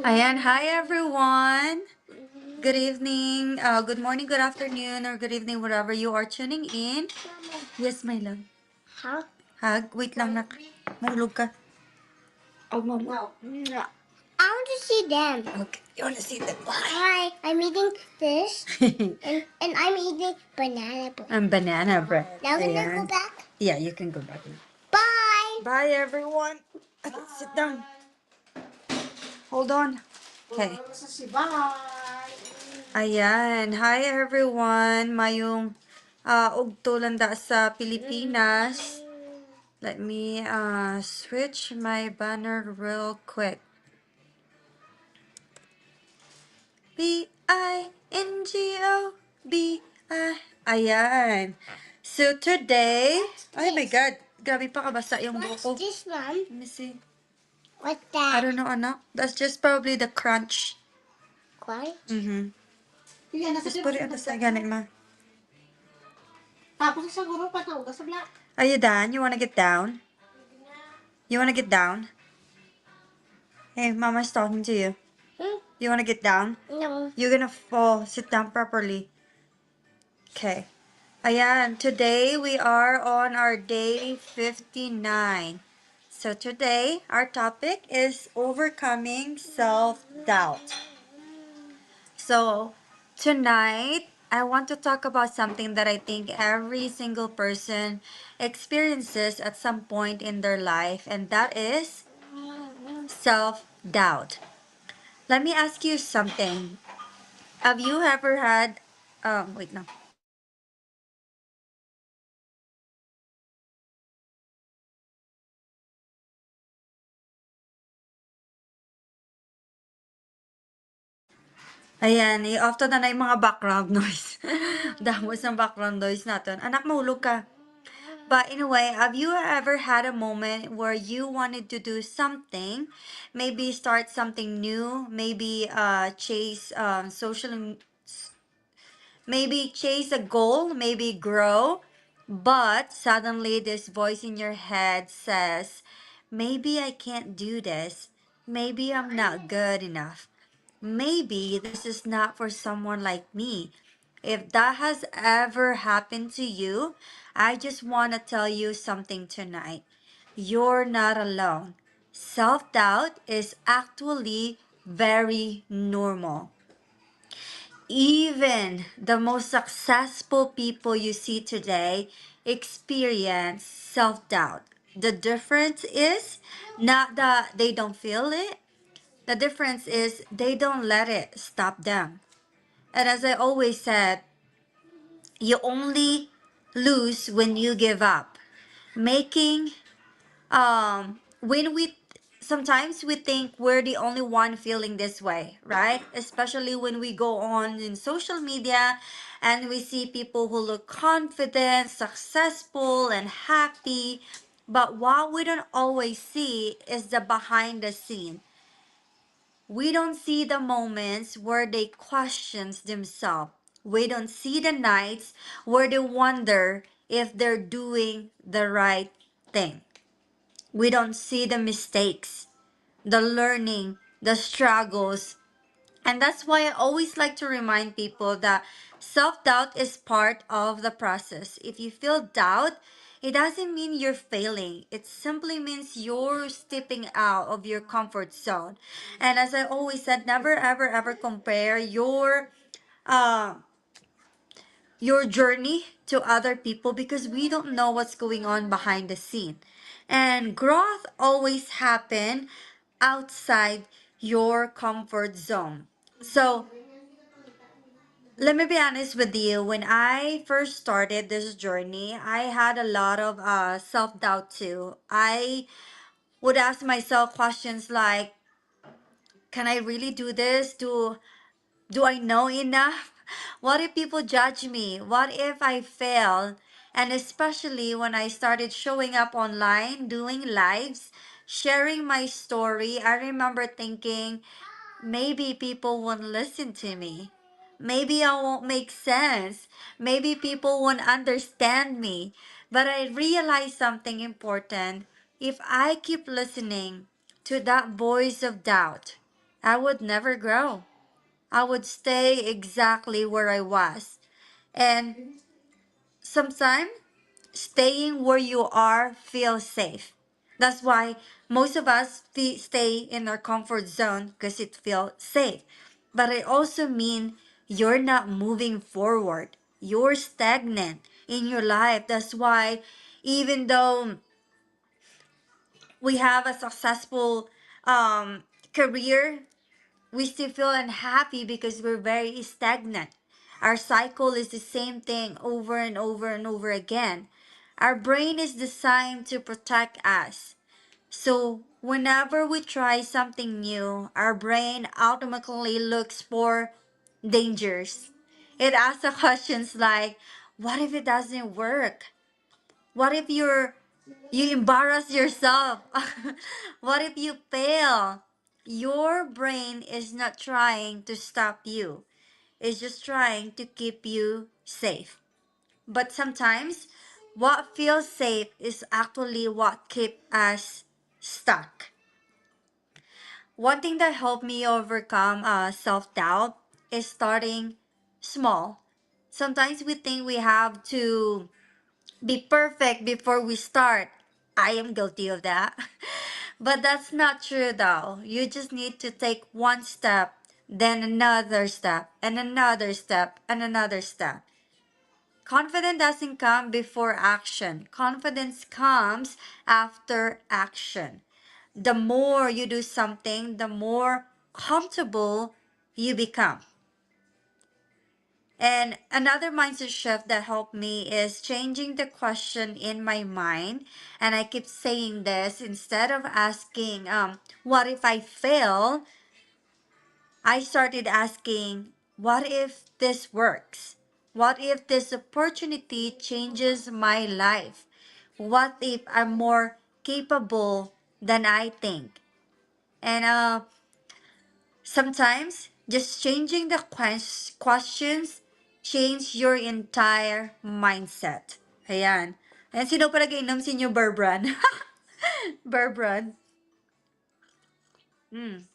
Ayan, hi everyone. Good evening, good morning, good afternoon, or good evening, wherever you are tuning in. Yes, my love. Huh? Hug, wait lang nak. Mahulog ka. Oh, mama. I want to see them. Okay, you wanna see the Hi, I'm eating fish and I'm eating banana bread. Ang banana bread. Now can I go Ayan. back? Yeah, you can go back now. Bye. Bye everyone. Okay, sit down. Hold on. Okay. Ayan. Hi everyone. Mayong ugto landa sa Pilipinas. Let me switch my banner real quick. Bingo. B-I. Ayan. So today, oh my God, grabe pa kabasa yung What's buko. this one? Let me see. What's I that? don't know, anak. That's just probably the crunch. Crunch? Mm-hmm. Just put it on the side, ganit ma. Tapos siguro patawag sa black. Are you done? You wanna get down? You wanna get down? Hey, Mama's talking to you. You wanna get down? No. You're gonna fall. Sit down properly. Okay. Ayan, today we are on our day 59. So today, our topic is overcoming self-doubt. So tonight, I want to talk about something that I think every single person experiences at some point in their life, and that is self-doubt. Let me ask you something. Have you ever had, wait, no. Ayan, i-off to na yung mga background noise. Damos ng background noise natin. Anak, mahulog ka. But anyway, have you ever had a moment where you wanted to do something, maybe start something new, maybe chase maybe chase a goal, maybe grow, but suddenly this voice in your head says, maybe I can't do this. Maybe I'm not good enough. Maybe this is not for someone like me. If that has ever happened to you, I just want to tell you something tonight. You're not alone. Self doubt is actually very normal. Even the most successful people you see today experience self doubt. The difference is not that they don't feel it, the difference is they don't let it stop them. And as I always said, you only lose when you give up. Making when we sometimes we think we're the only one feeling this way, right? Especially when we go on in social media and we see people who look confident, successful, and happy. But what we don't always see is the behind the scene. We don't see the moments where they questions themselves. We don't see the nights where they wonder if they're doing the right thing. We don't see the mistakes, the learning, the struggles. And that's why I always like to remind people that self doubt is part of the process. If you feel doubt, it doesn't mean you're failing. It simply means you're stepping out of your comfort zone. And as I always said, never ever ever compare uh your journey to other people because we don't know what's going on behind the scene. And growth always happen outside your comfort zone. So let me be honest with you. When I first started this journey, I had a lot of self doubt too. I would ask myself questions like, can I really do this? Do I know enough? What if people judge me? What if I fail? And especially when I started showing up online, doing lives, sharing my story, I remember thinking, maybe people won't listen to me. Maybe I won't make sense. Maybe people won't understand me. But I realized something important. If I keep listening to that voice of doubt, I would never grow. I would stay exactly where I was. And sometimes staying where you are feels safe. That's why most of us stay in our comfort zone because it feels safe. But it also means you're not moving forward. You're stagnant in your life. That's why even though we have a successful career, we still feel unhappy because we're very stagnant. Our cycle is the same thing over and over and over again. Our brain is designed to protect us. So, whenever we try something new, our brain automatically looks for dangers. It asks the questions like, what if it doesn't work? What if you embarrass yourself? What if you fail? Your brain is not trying to stop you. It's just trying to keep you safe. But sometimes what feels safe is actually what keeps us stuck. One thing that helped me overcome self-doubt is starting small. Sometimes we think we have to be perfect before we start. I am guilty of that. But that's not true though. You just need to take one step, then another step, and another step, and another step. Confidence doesn't come before action. Confidence comes after action. The more you do something, the more comfortable you become. And another mindset shift that helped me is changing the question in my mind. And I keep saying this instead of asking, what if I fail? I started asking, what if this works? What if this opportunity changes my life? What if I'm more capable than I think? And sometimes just changing the questions change your entire mindset. Ayan. Ayan, sino pa nag-inom sa inyo, Berbran? Berbran. Mm.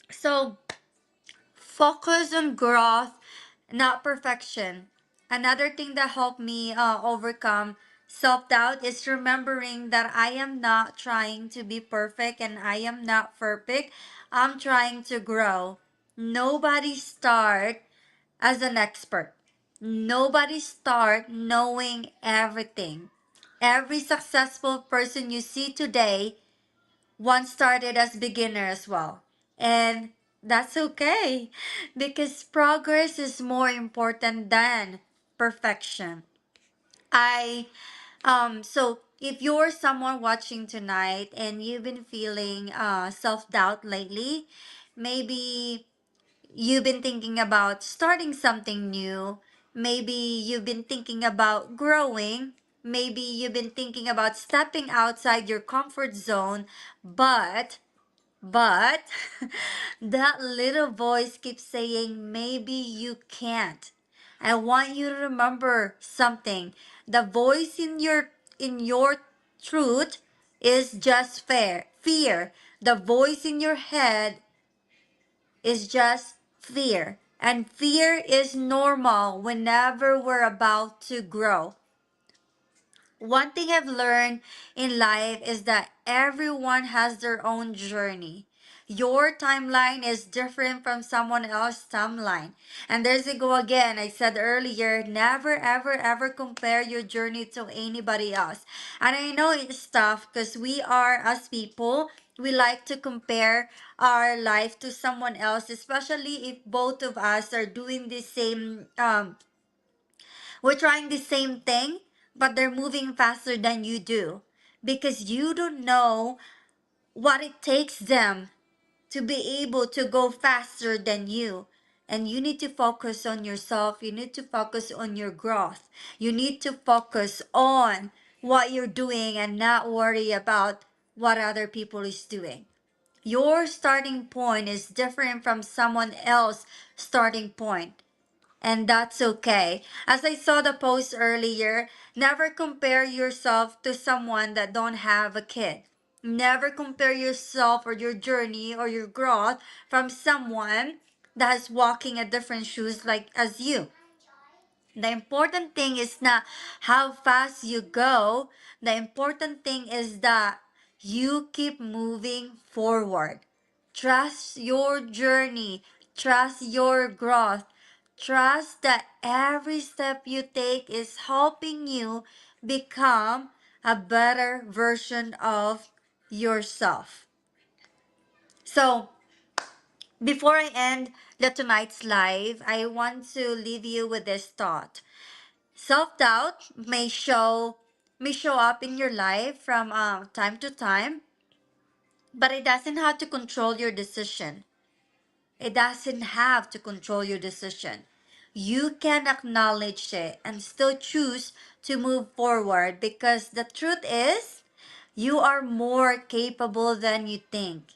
So, focus on growth, not perfection. Another thing that helped me overcome self doubt is remembering that I am not trying to be perfect and I am not perfect. I'm trying to grow. Nobody start as an expert. Nobody start knowing everything. Every successful person you see today once started as beginner as well. And that's okay because progress is more important than perfection. I so if you're someone watching tonight and you've been feeling self-doubt lately, maybe you've been thinking about starting something new. Maybe you've been thinking about growing. Maybe you've been thinking about stepping outside your comfort zone, but that little voice keeps saying maybe you can't. I want you to remember something. The voice in your truth is just fear. The voice in your head is just fear. And fear is normal whenever we're about to grow. One thing I've learned in life is that everyone has their own journey. Your timeline is different from someone else's timeline. And there's a go again. I said earlier, never, ever, ever compare your journey to anybody else. And I know it's tough because we are, as people, we like to compare our life to someone else, especially if both of us are doing the same we're trying the same thing, but they're moving faster than you do because you don't know what it takes them to be able to go faster than you. And you need to focus on yourself. You need to focus on your growth. You need to focus on what you're doing and not worry about what other people is doing. Your starting point is different from someone else's starting point. And that's okay. As I saw the post earlier, never compare yourself to someone that don't have a kid. Never compare yourself or your journey or your growth from someone that is walking at different shoes like as you. The important thing is not how fast you go. The important thing is that you keep moving forward. Trust your journey. Trust your growth. Trust that every step you take is helping you become a better version of yourself. So, before I end the tonight's live, I want to leave you with this thought. Self-doubt may show up in your life from time to time, but it doesn't have to control your decision. It doesn't have to control your decision. You can acknowledge it and still choose to move forward, because the truth is you are more capable than you think.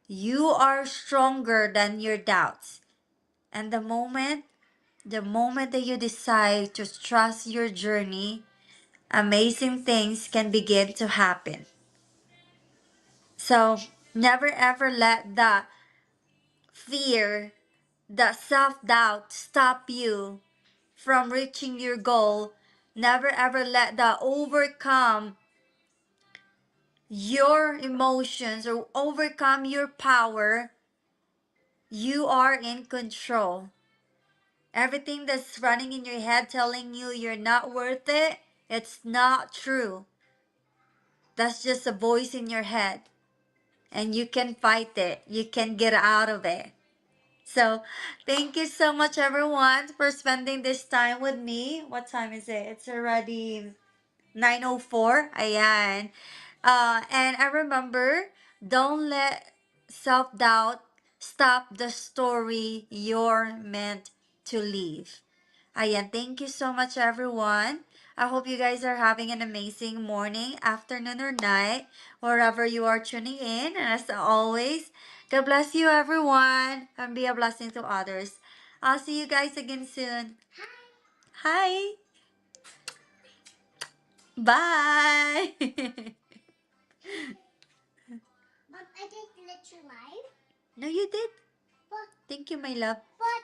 You are stronger than your doubts. And the moment that you decide to trust your journey, amazing things can begin to happen. So never ever let the fear, the self doubt stop you from reaching your goal. Never ever let the overcome your emotions or overcome your power. You are in control. Everything that's running in your head telling you you're not worth it, it's not true. That's just a voice in your head. And you can fight it. You can get out of it. So, thank you so much, everyone, for spending this time with me. What time is it? It's already 9:04. Ayan. And I remember, don't let self-doubt stop the story you're meant to live. Ayan, thank you so much, everyone. I hope you guys are having an amazing morning, afternoon, or night, wherever you are tuning in. And as always, God bless you, everyone, and be a blessing to others. I'll see you guys again soon. Hi. Bye. But I didn't let you live. No, you did. But Thank you, my love. but